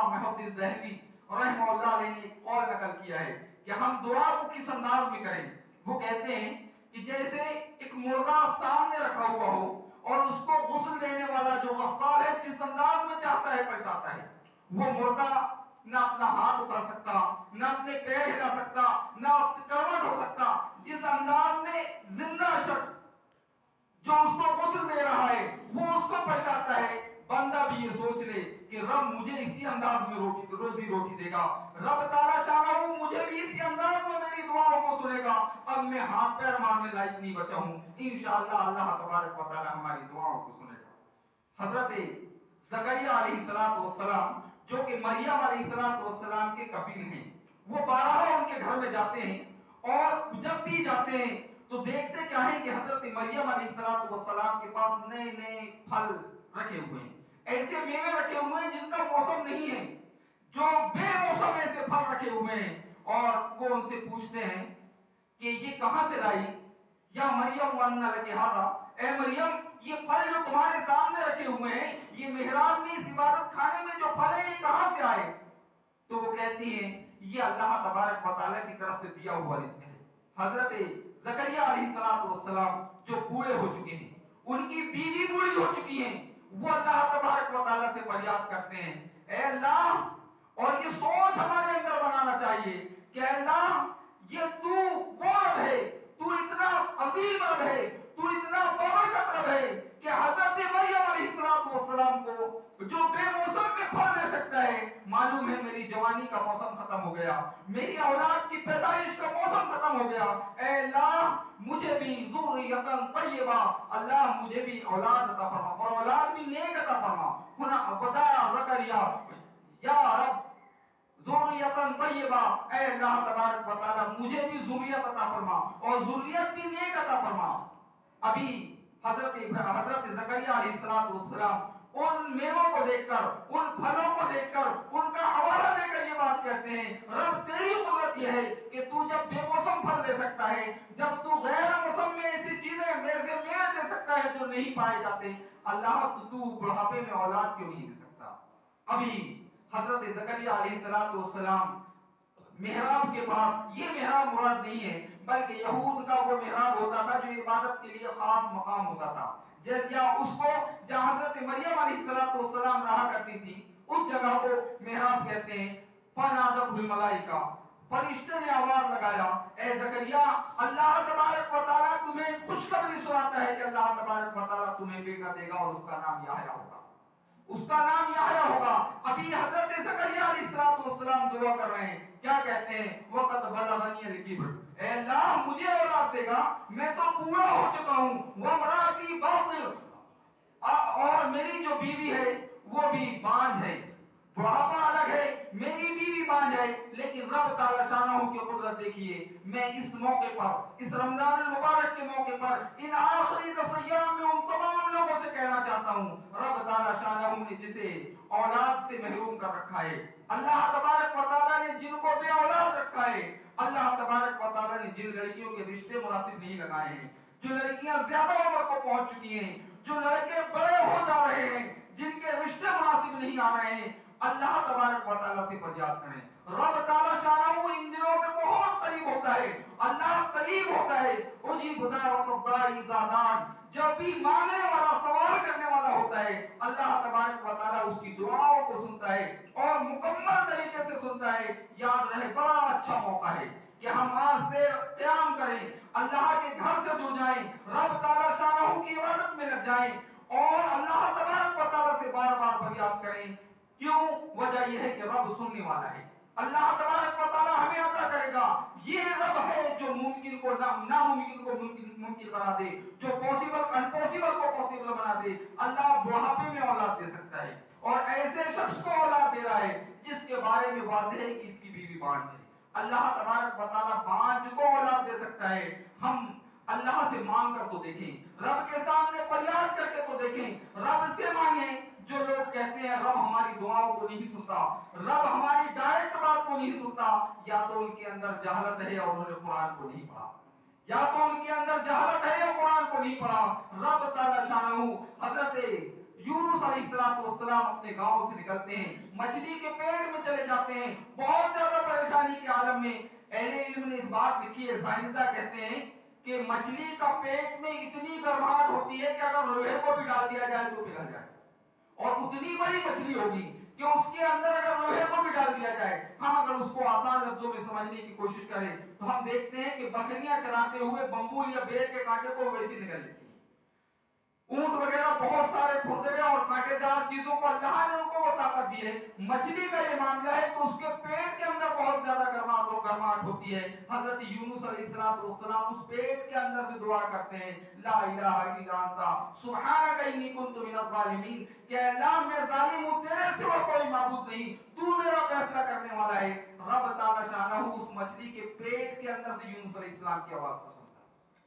اللہ محدث دہلوی رحمہ اللہ علیہ نے ایک قول نقل کیا ہے کہ ہم دعا کو کس انداز میں کریں. وہ کہتے ہیں کہ جیسے ایک مردہ سامنے رکھا ہوا ہو اور اس کو غسل دینے والا جو غسال ہے جس انداز میں چاہتا ہے پلٹاتا ہے. وہ مردہ نہ اپنا ہاتھ اٹھا سکتا، نہ اپنے پیر ہلا سکتا، نہ کروٹ ہو سکتا. جس انداز میں زندہ شخص جو اس کو غسل دے رہا ہے وہ اس کو پلٹاتا ہے، بندہ بھی یہ سوچ لے کہ رب مجھے اسی انداز میں روزی روٹی دے گا، رب تعالیٰ شانہ مجھے بھی اسی انداز میں میری دعاؤں کو سنے گا. اب میں ہاتھ پیر مارنے لائق نہیں بچا ہوں، انشاءاللہ اللہ تبارک و تعالیٰ ہماری دعاؤں کو سنے گا. حضرت زکریا علیہ السلام جو کہ مریم علیہ السلام کے کفیل ہیں، وہ بارہا ان کے گھر میں جاتے ہیں اور جب بھی جاتے ہیں تو دیکھتے کیا ہے کہ حضرت مریم علیہ السلام کے پاس نئے نئے پھل رکھے ہوئے ہیں، ایسے میوے رکھے ہوئے ہیں جن کا موسم نہیں ہے، جو بے موسم ایسے پھل رکھے ہوئے ہیں. اور وہ ان سے پوچھتے ہیں کہ یہ کہاں سے لائی؟ یا مریم وَأَنَّ لَكِ هَذَا، اے مریم یہ پھل جو تمہارے سامنے رکھے ہوئے ہیں، یہ محراب میں اس عبادت خانے میں جو پھل ہیں یہ کہاں سے آئے؟ تو وہ کہتی ہیں یہ اللہ تبارک و تعالیٰ کی طرف سے دیا ہوا رزق ہے. حضرت زکریا علیہ السلام جو بوڑھے ہو چکے ہیں، ان کی بیوی بوڑھی ہو چکی ہیں، وہ اللہ تبارک و تعالیٰ سے فریاد کرتے ہیں اے اللہ، اور یہ سوچ ہمارے اندر بنانا چاہیے کہ اے اللہ یہ تو وہ رب ہے، تو اتنا عظیم رب ہے، تو اتنا بابرکت رب ہے کہ حضرت مریم علیہ السلام کو جو بے موسم میں پھل دے سکتا ہے. معلوم ہے میری جوانی کا موسم ختم ہو گیا، میری اولاد کی پیدائش کا موسم ختم ہو گیا، اے اللہ مجھے بھی ذریۃ طیبہ، اللہ مجھے بھی اولاد عطا فرما اور اولاد بھی نیک عطا فرما. ہنا بدا زکریا یا رب ذریۃ طیبہ، اے اللہ تبارک و تعالی مجھے بھی ذریت عطا فرما اور ذریت بھی نیک عطا فرما. ابھی حضرت زکریا علیہ السلام ان میووں کو دیکھ کر، ان پھلوں کو دیکھ کر، ان کا حوالہ دے کر یہ بات کہتے ہیں رب تیری قدرت یہ ہے کہ تو جب بے موسم پھل دے سکتا ہے، جب تو غیر موسم میں ایسی چیزیں ایسے میوے دے سکتا ہے جو نہیں پائے جاتے، اللہ تو بڑھاپے میں اولاد کیوں نہیں دے سکتا. ابھی حضرت زکریا علیہ السلام محراب کے پاس، یہ محراب مراد نہیں ہے بلکہ یہود کا وہ محراب ہوتا تھا جو عبادت کے لیے خاص مقام ہوتا تھا، جیسے اس کو جہاں حضرت مریم علیہ السلام رہا کرتی تھی اس جگہ کو محراب کہتے ہیں. فنادته الملائکہ، فرشتے نے آواز لگایا اے زکریا اللہ تبارک و تعالیٰ تمہیں خوشخبری سناتا ہے کہ اللہ تبارک و تعالیٰ تمہیں بیٹا دے گا اور اس کا نام یحییٰ ہوگا، اس کا نام یحییٰ ہوگا. ابھی حضرت زکریا علیہ السلام دعا کر رہے ہیں، کیا کہتے ہیں وقت بلغنی الکبر، اے اللہ مجھے اولاد دے گا، میں تو بوڑھا ہو چکا ہوں، وامرأتی باطل، اور میری جو بیوی ہے وہ بھی بانجھ ہے، بڑھاپا الگ ہے، میری بیوی بانجھ ہے. لیکن رب تعالی شانہ کی قدرت دیکھیے، میں اس موقع پر، اس رمضان المبارک کے موقع پر ان آخری 10 ایام میں ان تمام لوگوں سے کہنا چاہتا ہوں رب تعالی شانہ نے جسے اولاد سے محروم کر رکھا ہے، اللہ تبارک و تعالی نے جن کو بے اولاد رکھا ہے، اللہ تبارک و تعالی نے جن لڑکیوں کے رشتے مناسب نہیں لگائے ہیں، جو لڑکیاں زیادہ عمر کو پہنچ چکی ہیں، جو لڑکے بڑے ہو جا رہے ہیں، جن کے رشتے مناسب نہیں آ رہے ہیں، اللہ تبارک و تعالیٰ سے فریاد کریں. رب تعالیٰ شانہ ان دنوں میں بہت قریب ہوتا ہے، اللہ قریب ہوتا ہے. اجیب دعوت الداعی اذا دعان، جب بھی مانگنے والا، سوال کرنے والا ہوتا ہے، اللہ تبارک و تعالیٰ اس کی دعاؤں کو سنتا ہے اور مکمل طریقے سے سنتا ہے. یاد رہے بڑا اچھا موقع ہے کہ ہم آج سے قیام کریں، اللہ کے گھر سے جڑ جائیں، رب تعالیٰ شانہ کی عبادت میں لگ جائیں اور اللہ تبارک و تعالیٰ سے بار بار فریاد کریں. کیوں؟ وجہ یہ ہے کہ رب سننے والا ہے، اللہ تبارک و تعالیٰ ہمیں عطا کرے گا. یہ رب ہے جو ممکن کو ناممکن کو ممکن بنا دے، جو پاسبل امپاسبل کو پاسبل بنا دے. اللہ بڑھاپے میں اولاد دے سکتا ہے اور ایسے شخص کو اولاد دے رہا ہے جس کے بارے میں واضح ہے کہ اس کی بیوی بانجھ ہے. اللہ تبارک و تعالیٰ بانجھ کو اولاد دے سکتا ہے. ہم اللہ سے مانگ کر تو دیکھیں، رب کے سامنے فریاد کر کے تو دیکھیں، رب سے مانگیں. جو لوگ کہتے ہیں رب ہماری دعاؤں کو نہیں سنتا، رب ہماری ڈائریکٹ بات کو نہیں سنتا، یا تو ان کے اندر جہالت ہے اور انہوں نے قرآن کو نہیں پڑھا، یا تو ان کے اندر جہالت ہے یا قرآن کو نہیں پڑھا. رب تعالی شانہ حضرت یونس علیہ السلام اپنے گاؤں سے نکلتے ہیں، مچھلی کے پیٹ میں چلے جاتے ہیں، بہت زیادہ پریشانی کے عالم میں۔ اہل علم نے ایک بات لکھی ہے، سائنسداں کہتے ہیں کہ مچھلی کا پیٹ میں اتنی گرماہٹ ہوتی ہے کہ اگر لوہے کو بھی ڈال دیا جائے تو پگھل جائے، اور اتنی بڑی مچھلی ہوگی کہ اس کے اندر اگر لوہے کو بھی ڈال دیا جائے۔ ہم اگر اس کو آسان لفظوں میں سمجھنے کی کوشش کریں تو ہم دیکھتے ہیں کہ بکریاں چراتے ہوئے بمبو یا بیل کے کانٹے کو ویسے نکل لیتی ہیں، اونٹ وغیرہ بہت سارے کھردرے اور کانٹے دار چیزوں کو اللہ نے ان کو وہ طاقت دی ہے۔ مچھلی کا یہ معاملہ ہے کہ اس کے پیٹ کے اندر بہت زیادہ گرماہٹ ہوتی ہے۔ حضرت یونس علیہ السلام اس پیٹ کے اندر سے دعا کرتے ہیں، لا الہ الا انت سبحانک انی کنت من الظالمین، کہ اللہ میں ظالم ہوں، تیرے سوا کوئی معبود نہیں، تو میرا فیصلہ کرنے والا ہے۔ رب تعالی شانہ اس مچھلی کے پیٹ کے اندر سے یونس علیہ السلام کی آواز کو سنتا۔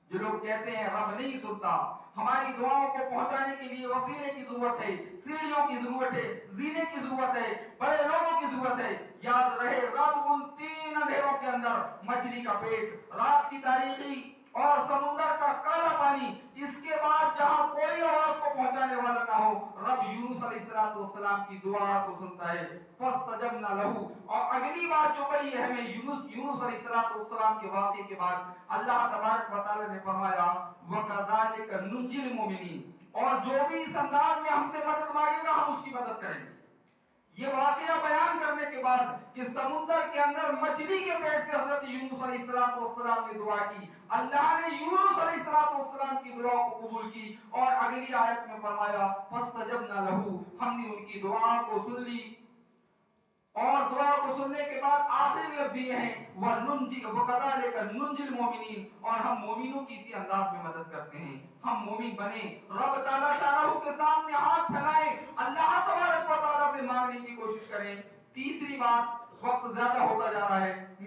جو لوگ کہتے ہیں رب نہیں سنتا، ہماری دعاؤں کو پہنچانے کے لیے وسیلے کی ضرورت ہے، سیڑھیوں کی ضرورت ہے، زینے کی ضرورت ہے، بڑے لوگوں کی ضرورت ہے، یاد رہے رب ان 3 اندھیروں کے اندر، مچھلی کا پیٹ، رات کی تاریکی اور سمندر کا کالا پانی، اس کے بعد جہاں کوئی آواز کو پہنچانے والا نہ ہو، رب یونس علیہ السلام کی دعا کو سنتا ہے۔ فاستجبنا له، اور اگلی بات جو بڑی اہم ہے، یونس علیہ السلام کے واقعے کے بعد اللہ تبارک و تعالی نے فرمایا وَكَذَلِكَ نُنْجِي الْمُؤْمِنِينَ، اور جو بھی اس انداز میں ہم سے مدد مانگے گا ہم اس کی مدد کریں گے۔ یہ واقعہ بیان کرنے کے بعد کہ سمندر کے اندر مچھلی کے پیٹ سے حضرت یونس علیہ السلام نے دعا کی، اللہ نے یونس علیہ السلام کی دعا کو قبول کی، اور اگلی آیت میں فرمایا فاستجبنا له، ہم نے ان کی دعا کو سن لی، اور دعا کو سننے کے بعد آخری لفظ یہ ہیں وَكَذَلِكَ نُنْجِي الْمُؤْمِنِينَ، اور ہم مومنوں کی اسی انداز میں مدد کرتے ہیں۔ ہم مومن بنیں، رب تعالیٰ شانہ کے سامنے ہاتھ پھیلائیں، اللہ تبارک و تعالیٰ سے مانگنے کی کوشش کریں۔ تیسری بات، وقت زیادہ ہوتا جا رہا ہے،